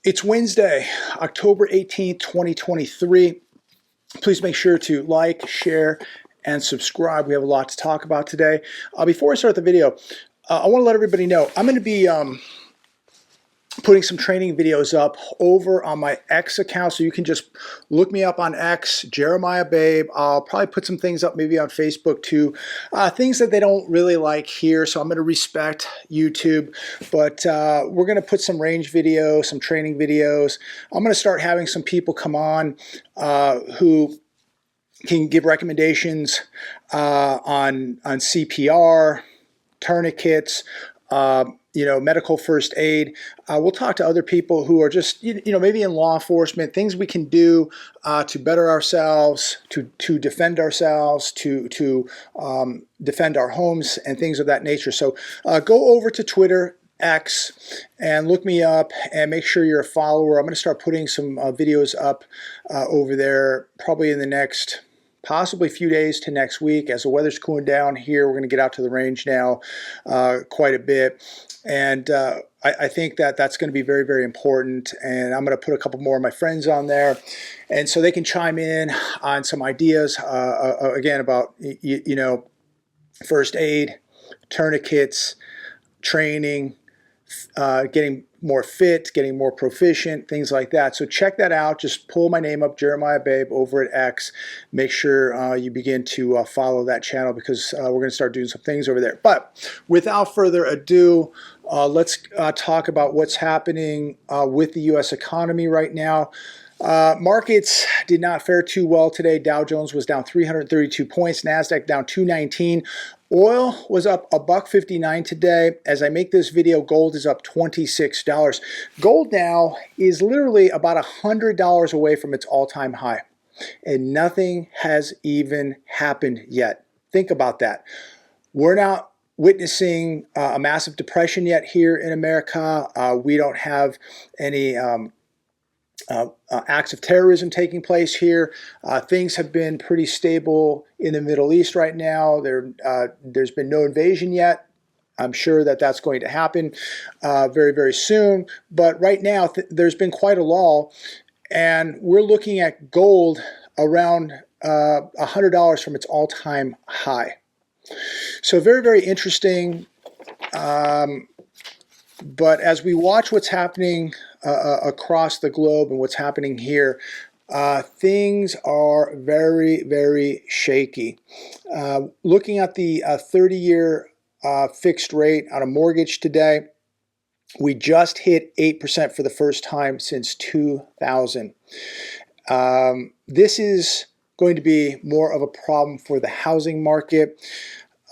It's Wednesday, October 18th, 2023. Please make sure to like, share, and subscribe. We have a lot to talk about today. Before I start the video, I want to let everybody know I'm going to be putting some training videos up over on my X account, so you can just look me up on X, Jeremiah Babe. I'll probably put some things up maybe on Facebook too, things that they don't really like here, so I'm going to respect YouTube, but we're going to put some range videos, some training videos. I'm going to start having some people come on who can give recommendations on CPR, tourniquets, medical first aid. We'll talk to other people who are just, maybe in law enforcement, things we can do to better ourselves, to defend ourselves, to defend our homes and things of that nature. So go over to Twitter, X, and look me up and make sure you're a follower. I'm going to start putting some videos up over there probably in the next possibly a few days to next week. As the weather's cooling down here, we're going to get out to the range now quite a bit. And I think that that's going to be very, very important. And I'm going to put a couple more of my friends on there, and so they can chime in on some ideas, again, about, first aid, tourniquets, training, getting more fit, getting more proficient, things like that. So check that out. Just pull my name up, Jeremiah Babe, over at X. Make sure you begin to follow that channel, because we're going to start doing some things over there. But without further ado, let's talk about what's happening with the U.S. economy right now. Markets did not fare too well today. Dow Jones was down 332 points. NASDAQ down 219. Oil was up $1.59 today. As I make this video, gold is up $26. Gold now is literally about $100 away from its all-time high, and nothing has even happened yet. Think about that. We're not witnessing a massive depression yet here in America. We don't have any acts of terrorism taking place here. Things have been pretty stable in the Middle East right now. There's been no invasion yet. I'm sure that that's going to happen very, very soon. But right now, there's been quite a lull, and we're looking at gold around $100 from its all-time high. So very, very interesting. But as we watch what's happening across the globe and what's happening here, things are very, very shaky. Looking at the 30-year fixed rate on a mortgage today, we just hit 8% for the first time since 2000. This is going to be more of a problem for the housing market.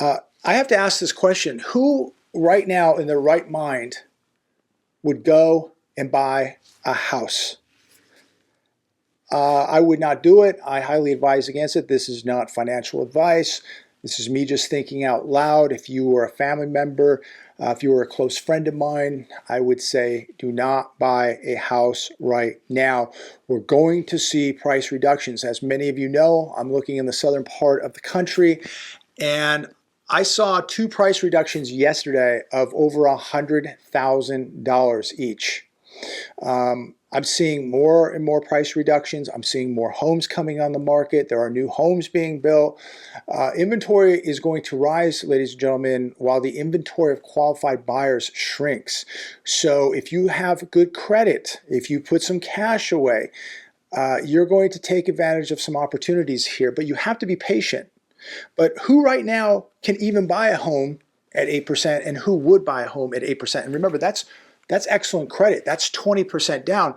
I have to ask this question: who right now in their right mind would go and buy a house? I would not do it. I highly advise against it. This is not financial advice. This is me just thinking out loud. If you were a family member, if you were a close friend of mine, I would say do not buy a house right now. We're going to see price reductions. As many of you know, I'm looking in the southern part of the country, and I saw 2 price reductions yesterday of over $100,000 each. I'm seeing more and more price reductions. I'm seeing more homes coming on the market. There are new homes being built. Inventory is going to rise, ladies and gentlemen, while the inventory of qualified buyers shrinks. So if you have good credit, if you put some cash away, you're going to take advantage of some opportunities here, but you have to be patient. But who right now can even buy a home at 8%, and who would buy a home at 8%? And remember, that's excellent credit. That's 20% down.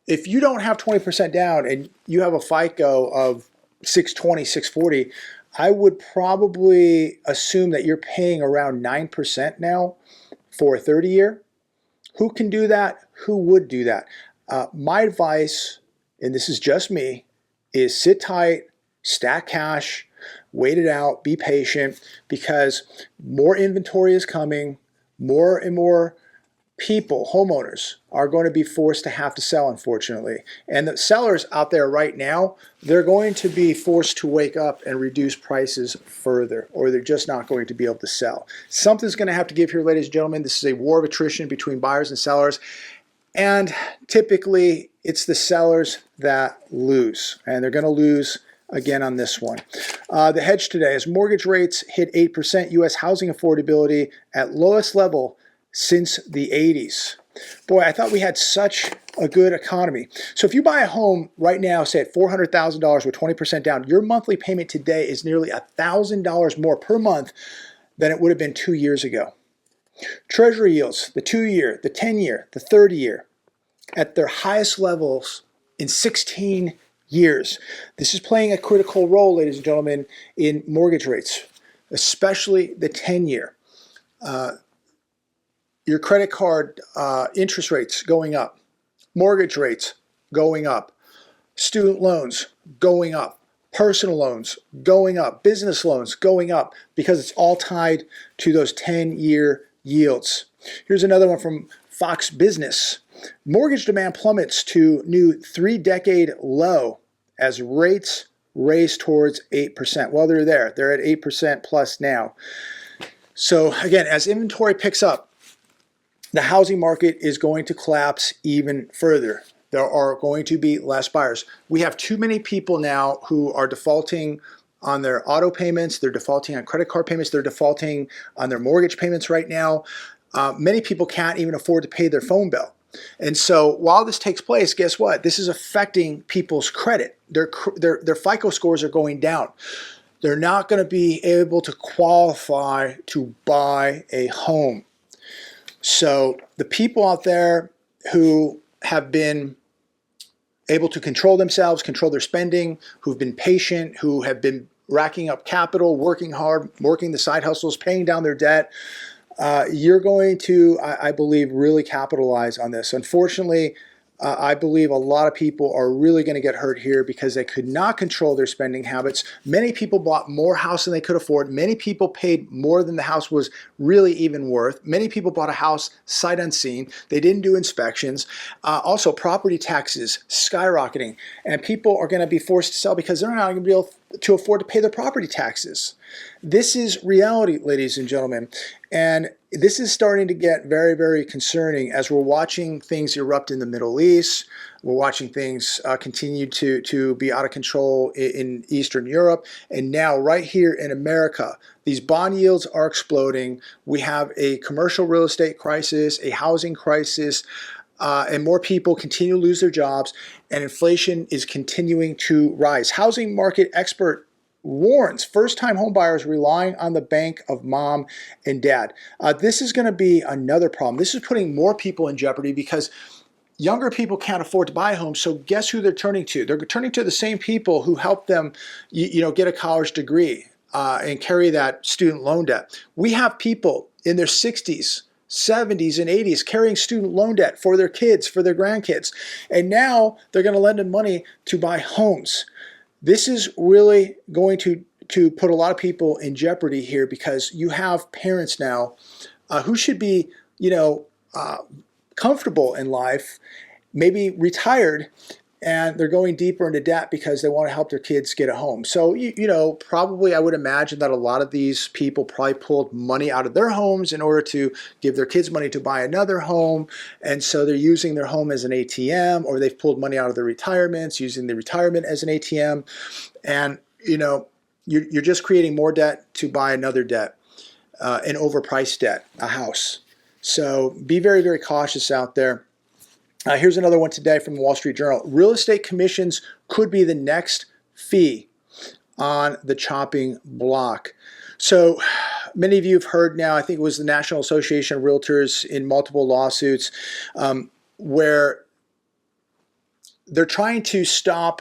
If you don't have 20% down and you have a FICO of 620, 640, I would probably assume that you're paying around 9% now for a 30-year. Who can do that? Who would do that? My advice, and this is just me, is sit tight, stack cash, wait it out, be patient, because more inventory is coming. More and more people, homeowners, are going to be forced to have to sell, unfortunately. And the sellers out there right now, they're going to be forced to wake up and reduce prices further, or they're just not going to be able to sell. Something's going to have to give here, ladies and gentlemen. This is a war of attrition between buyers and sellers. And typically, it's the sellers that lose, and they're going to lose again on this one. The hedge today is mortgage rates hit 8%, U.S. housing affordability at lowest level since the 80s. Boy, I thought we had such a good economy. So if you buy a home right now, say at $400,000 with 20% down, your monthly payment today is nearly $1,000 more per month than it would have been 2 years ago. Treasury yields, the 2-year, the 10-year, the 30-year, at their highest levels in 16 years. This is playing a critical role, ladies and gentlemen, in mortgage rates, especially the 10-year. Your credit card interest rates going up, mortgage rates going up, student loans going up, personal loans going up, business loans going up, because it's all tied to those 10-year yields. Here's another one from Fox Business. Mortgage demand plummets to new 3-decade low as rates race towards 8%. Well, they're there. They're at 8% plus now. So again, as inventory picks up, the housing market is going to collapse even further. There are going to be less buyers. We have too many people now who are defaulting on their auto payments. They're defaulting on credit card payments. They're defaulting on their mortgage payments right now. Many people can't even afford to pay their phone bill. And so while this takes place, guess what? This is affecting people's credit. Their FICO scores are going down. They're not going to be able to qualify to buy a home. So the people out there who have been able to control themselves, control their spending, who've been patient, who have been racking up capital, working hard, working the side hustles, paying down their debt, you're going to, I believe, really capitalize on this. Unfortunately, I believe a lot of people are really going to get hurt here because they could not control their spending habits. Many people bought more house than they could afford. Many people paid more than the house was really even worth. Many people bought a house sight unseen. They didn't do inspections. Also, property taxes skyrocketing, and people are going to be forced to sell because they're not going to be able to afford to pay their property taxes. This is reality, ladies and gentlemen, and this is starting to get very, very concerning as we're watching things erupt in the Middle East. We're watching things continue to be out of control in Eastern Europe, and now right here in America, these bond yields are exploding. We have a commercial real estate crisis, a housing crisis, and more people continue to lose their jobs, and inflation is continuing to rise. Housing market expert warns first-time homebuyers relying on the bank of mom and dad. This is going to be another problem. This is putting more people in jeopardy because younger people can't afford to buy a home. So guess who they're turning to? They're turning to the same people who helped them, get a college degree and carry that student loan debt. We have people in their 60s, 70s, and 80s carrying student loan debt for their kids, for their grandkids, and now they're going to lend them money to buy homes. This is really going to put a lot of people in jeopardy here because you have parents now who should be, comfortable in life, maybe retired, and they're going deeper into debt because they want to help their kids get a home. So, probably I would imagine that a lot of these people probably pulled money out of their homes in order to give their kids money to buy another home. And so they're using their home as an ATM, or they've pulled money out of their retirements, using the retirement as an ATM. And, you're just creating more debt to buy another debt, an overpriced debt, a house. So be very, very cautious out there. Here's another one today from the Wall Street Journal. Real estate commissions could be the next fee on the chopping block. So many of you have heard now, I think it was the National Association of Realtors in multiple lawsuits where they're trying to stop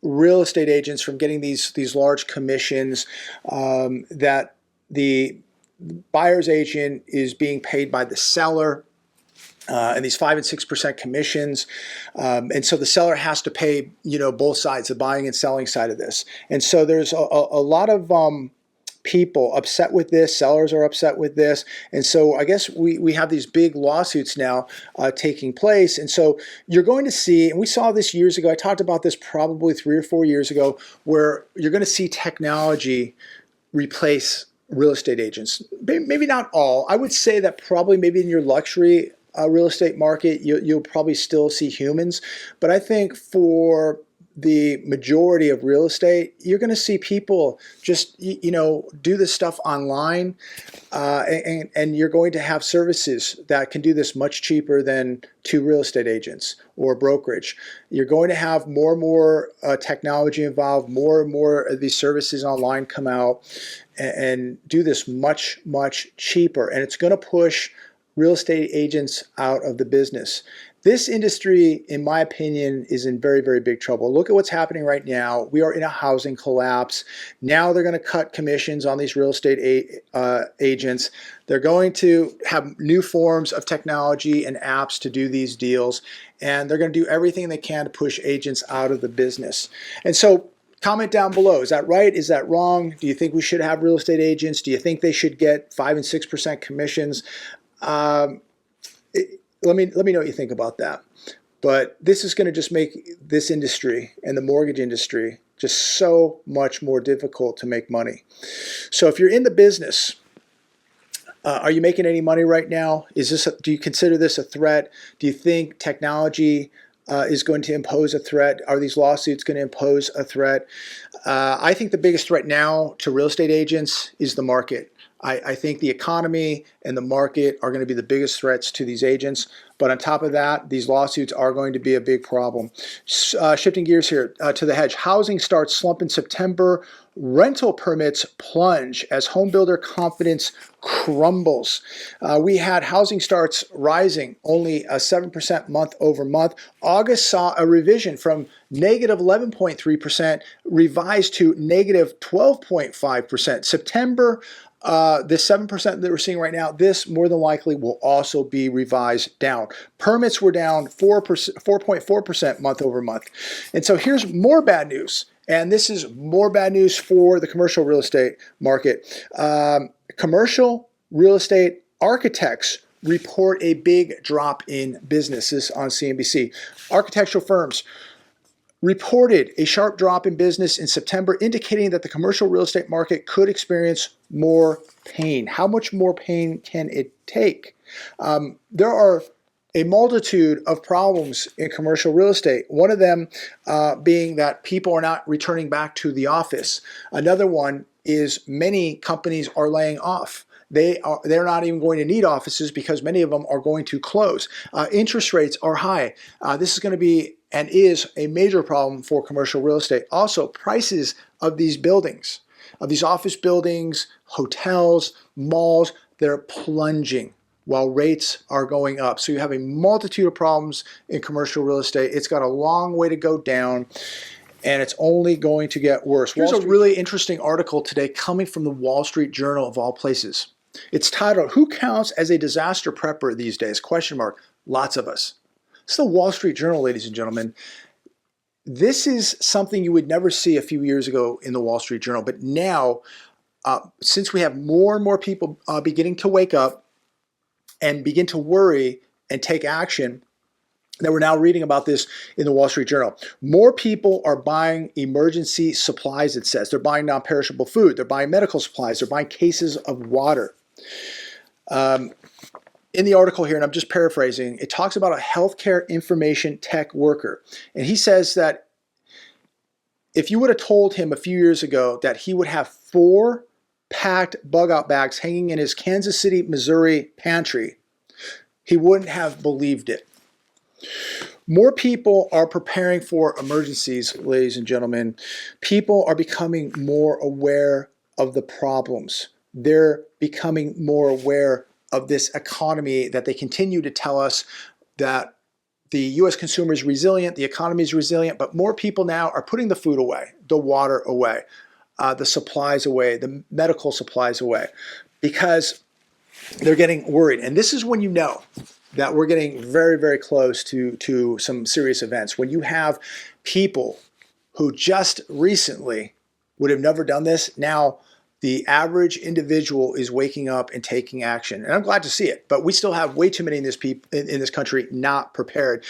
real estate agents from getting these large commissions that the buyer's agent is being paid by the seller. And these 5 and 6% commissions. And so the seller has to pay, both sides, the buying and selling side of this. And so there's a lot of people upset with this. Sellers are upset with this. And so I guess we have these big lawsuits now taking place. And so you're going to see, and we saw this years ago, I talked about this probably 3 or 4 years ago, where you're going to see technology replace real estate agents. Maybe not all. I would say that probably maybe in your luxury real estate market, you'll probably still see humans. But I think for the majority of real estate, you're going to see people just, do this stuff online, and you're going to have services that can do this much cheaper than two real estate agents or brokerage. You're going to have more and more technology involved, more and more of these services online come out and do this much, much cheaper. And it's going to push real estate agents out of the business. This industry, in my opinion, is in very, very big trouble. Look at what's happening right now. We are in a housing collapse. Now they're going to cut commissions on these real estate agents. They're going to have new forms of technology and apps to do these deals. And they're going to do everything they can to push agents out of the business. And so comment down below. Is that right? Is that wrong? Do you think we should have real estate agents? Do you think they should get 5 and 6% commissions? Let me know what you think about that. But this is going to just make this industry and the mortgage industry just so much more difficult to make money. So if you're in the business, are you making any money right now? Do you consider this a threat? Do you think technology is going to impose a threat? Are these lawsuits going to impose a threat? I think the biggest threat now to real estate agents is the market. I think the economy and the market are going to be the biggest threats to these agents. But on top of that, these lawsuits are going to be a big problem. Shifting gears here to the hedge. Housing starts slump in September. Rental permits plunge as home builder confidence crumbles. We had housing starts rising only 7% month over month. August saw a revision from negative 11.3% revised to negative 12.5%. September, the 7% that we're seeing right now, this more than likely will also be revised down. Permits were down 4.4% month over month. And so here's more bad news. And this is more bad news for the commercial real estate market. Commercial real estate architects report a big drop in businesses on CNBC. Architectural firms reported a sharp drop in business in September, indicating that the commercial real estate market could experience more pain. How much more pain can it take? There are a multitude of problems in commercial real estate. One of them being that people are not returning back to the office. Another one is many companies are laying off. They're not even going to need offices because many of them are going to close. Interest rates are high. This is going to be and is a major problem for commercial real estate. Also, prices of these buildings, of these office buildings, hotels, malls, they're plunging while rates are going up. So you have a multitude of problems in commercial real estate. It's got a long way to go down, and it's only going to get worse. Here's a really interesting article today coming from the Wall Street Journal of all places. It's titled, "Who Counts as a Disaster Prepper These Days?" Question mark. Lots of us. It's the Wall Street Journal, ladies and gentlemen. This is something you would never see a few years ago in the Wall Street Journal. But now, since we have more and more people beginning to wake up and begin to worry and take action, that we're now reading about this in the Wall Street Journal. More people are buying emergency supplies, it says. They're buying non-perishable food. They're buying medical supplies. They're buying cases of water. In the article here, and I'm just paraphrasing, it talks about a healthcare information tech worker. And he says that if you would have told him a few years ago that he would have 4 packed bug-out bags hanging in his Kansas City, Missouri pantry, he wouldn't have believed it. More people are preparing for emergencies, ladies and gentlemen. People are becoming more aware of the problems. They're becoming more aware of this economy that they continue to tell us that the U.S. consumer is resilient, the economy is resilient, but more people now are putting the food away, the water away, the supplies away, the medical supplies away, because they're getting worried. And this is when you know that we're getting very, very close to some serious events. When you have people who just recently would have never done this, now the average individual is waking up and taking action. And I'm glad to see it, but we still have way too many in this country not prepared.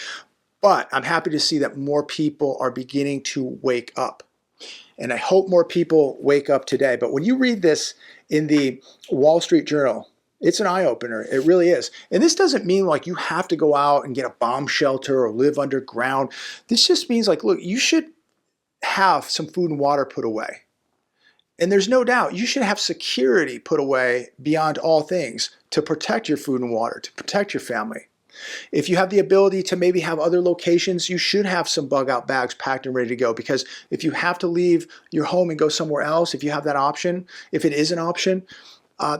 But I'm happy to see that more people are beginning to wake up. And I hope more people wake up today. But when you read this in the Wall Street Journal, It's an eye-opener. It really is. And this doesn't mean like you have to go out and get a bomb shelter or live underground. This just means like, look, you should have some food and water put away. And there's no doubt you should have security put away beyond all things to protect your food and water, to protect your family. If you have the ability to maybe have other locations, you should have some bug out bags packed and ready to go, because if you have to leave your home and go somewhere else, if you have that option, if it is an option,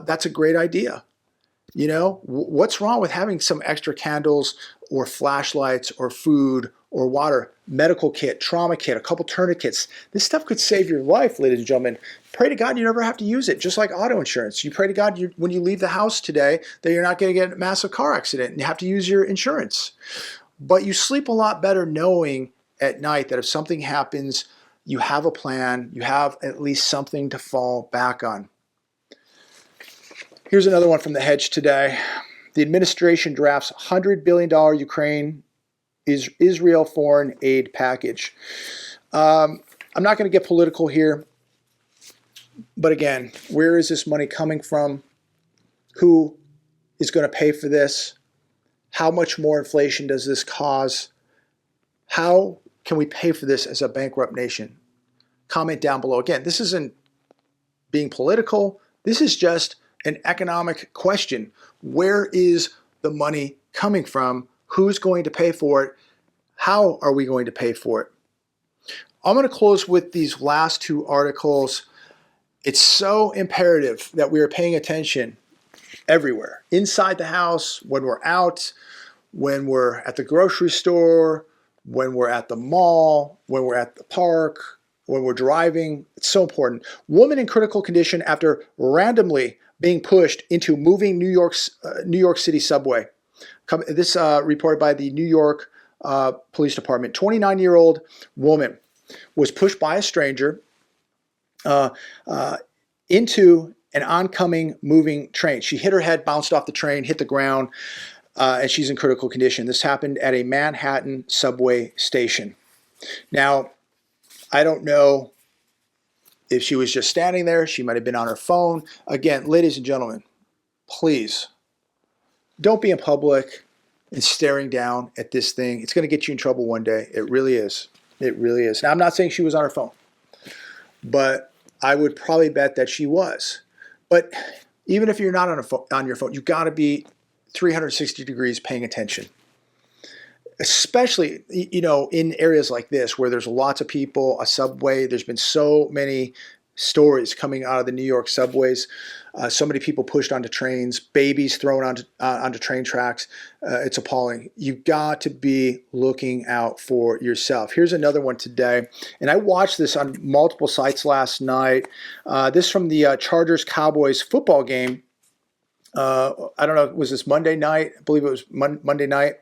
that's a great idea. You know, what's wrong with having some extra candles or flashlights or food or water, medical kit, trauma kit, a couple tourniquets? This stuff could save your life, ladies and gentlemen. Pray to God you never have to use it, just like auto insurance. You pray to God when you leave the house today that you're not going to get in a massive car accident and you have to use your insurance. But you sleep a lot better knowing at night that if something happens, you have a plan, you have at least something to fall back on. Here's another one from the Hedge today. The administration drafts $100 billion Ukraine Israel foreign aid package. I'm not going to get political here, but again, where is this money coming from? Who is going to pay for this? How much more inflation does this cause? How can we pay for this as a bankrupt nation? Comment down below. Again, this isn't being political. This is just an economic question. Where is the money coming from? Who's going to pay for it? How are we going to pay for it? I'm going to close with these last two articles. It's so imperative that we are paying attention everywhere. Inside the house, when we're out, when we're at the grocery store, when we're at the mall, when we're at the park, when we're driving. It's so important. Woman in critical condition after randomly being pushed into moving New York City subway. This reported by the New York Police Department. 29-year-old woman was pushed by a stranger into an oncoming moving train. She hit her head, bounced off the train, hit the ground, and she's in critical condition. This happened at a Manhattan subway station. Now, I don't know if she was just standing there. She might have been on her phone. Again, ladies and gentlemen, please don't be in public and staring down at this thing. It's going to get you in trouble one day. It really is. It really is. Now, I'm not saying she was on her phone, but I would probably bet that she was. But even if you're not on your phone, you got to be 360 degrees paying attention. Especially, you know, in areas like this where there's lots of people, a subway. There's been so many stories coming out of the New York subways. So many people pushed onto trains, babies thrown onto train tracks. It's appalling. You've got to be looking out for yourself. Here's another one today. And I watched this on multiple sites last night. This from the Chargers-Cowboys football game. I don't know, was this Monday night? I believe it was Monday night.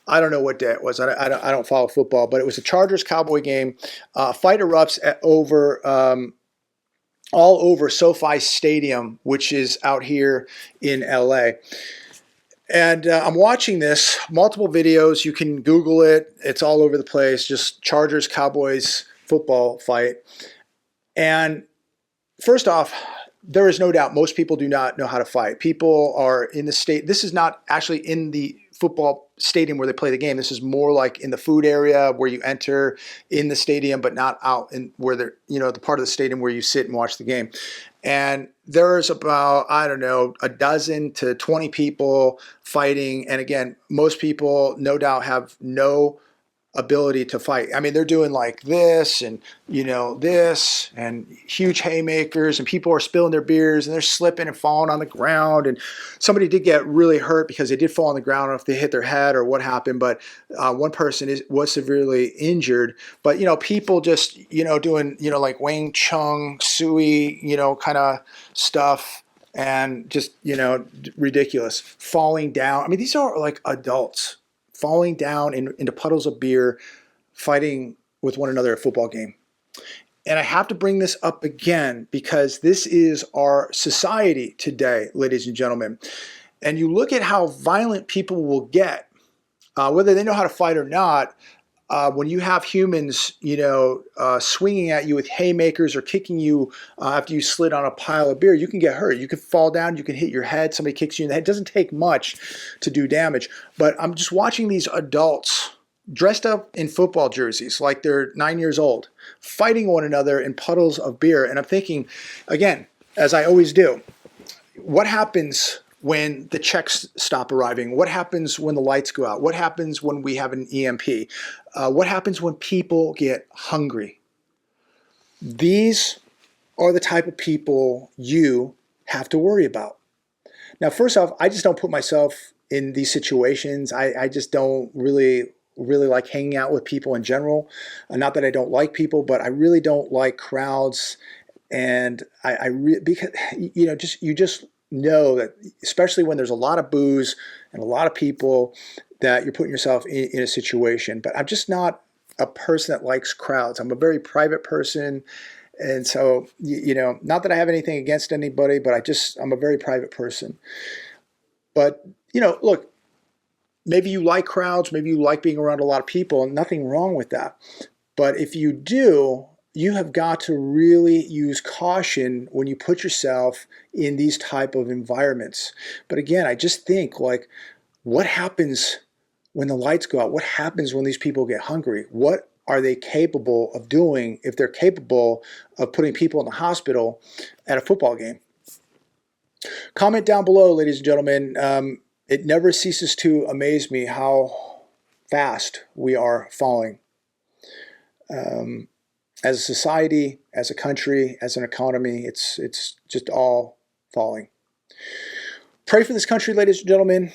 I don't know what day it was. I don't follow football, but it was a Chargers-Cowboy game. Fight erupts all over SoFi Stadium, which is out here in LA. And I'm watching this, multiple videos. You can Google it. It's all over the place, just Chargers-Cowboys football fight. And first off, there is no doubt most people do not know how to fight. People are in the state. This is not actually in the football stadium where they play the game. This is more like in the food area where you enter in the stadium, but not out in where they're, you know, the part of the stadium where you sit and watch the game. And there's about, I don't know, a dozen to 20 people fighting. And again, most people no doubt have no ability to fight. I mean, they're doing like this and, you know, this and huge haymakers, and people are spilling their beers and they're slipping and falling on the ground. And somebody did get really hurt because they did fall on the ground. I don't know if they hit their head or what happened, but one person was severely injured. But, you know, people just, you know, doing, you know, like Wing Chun, Sui, you know, kind of stuff. And just, you know, ridiculous. Falling down. I mean, these are like adults falling down into puddles of beer, fighting with one another at a football game. And I have to bring this up again because this is our society today, ladies and gentlemen. And you look at how violent people will get, whether they know how to fight or not. when you have humans, swinging at you with haymakers or kicking you after you slid on a pile of beer, you can get hurt. You can fall down. You can hit your head. Somebody kicks you in the head. It doesn't take much to do damage. But I'm just watching these adults dressed up in football jerseys like they're 9 years old, fighting one another in puddles of beer. And I'm thinking, again, as I always do, what happens when the checks stop arriving? What happens when the lights go out? What happens when we have an EMP? What happens when people get hungry? These are the type of people you have to worry about. Now, first off, I just don't put myself in these situations. I just don't really like hanging out with people in general. Not that I don't like people, but I really don't like crowds. And because you just know that, especially when there's a lot of booze and a lot of people, that you're putting yourself in a situation. But I'm just not a person that likes crowds. I'm a very private person. And so, not that I have anything against anybody, but I'm a very private person. But, look, maybe you like crowds, maybe you like being around a lot of people, and nothing wrong with that. But if you do, you have got to really use caution when you put yourself in these type of environments. But again, I just think, like, what happens when the lights go out? What happens when these people get hungry? What are they capable of doing if they're capable of putting people in the hospital at a football game? Comment down below, ladies and gentlemen. It never ceases to amaze me how fast we are falling. As a society, as a country, as an economy, it's just all falling. Pray for this country, ladies and gentlemen.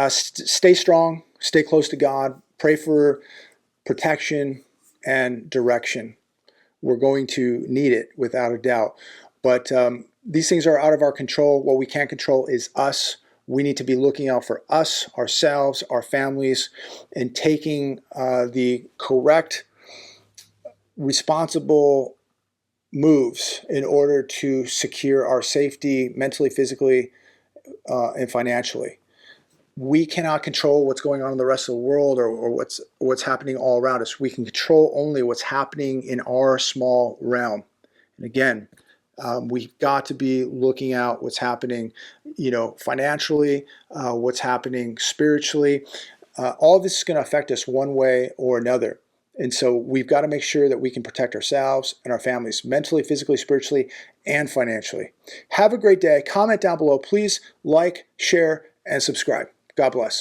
Stay strong, stay close to God. Pray for protection and direction. We're going to need it without a doubt. But these things are out of our control. What we can't control is us. We need to be looking out for us, ourselves, our families, and taking the correct, responsible moves in order to secure our safety mentally, physically, and financially. We cannot control what's going on in the rest of the world or what's happening all around us. We can control only what's happening in our small realm. And again, we've got to be looking out what's happening, financially, what's happening spiritually. All this is going to affect us one way or another. And so we've got to make sure that we can protect ourselves and our families mentally, physically, spiritually, and financially. Have a great day. Comment down below. Please like, share, and subscribe. God bless.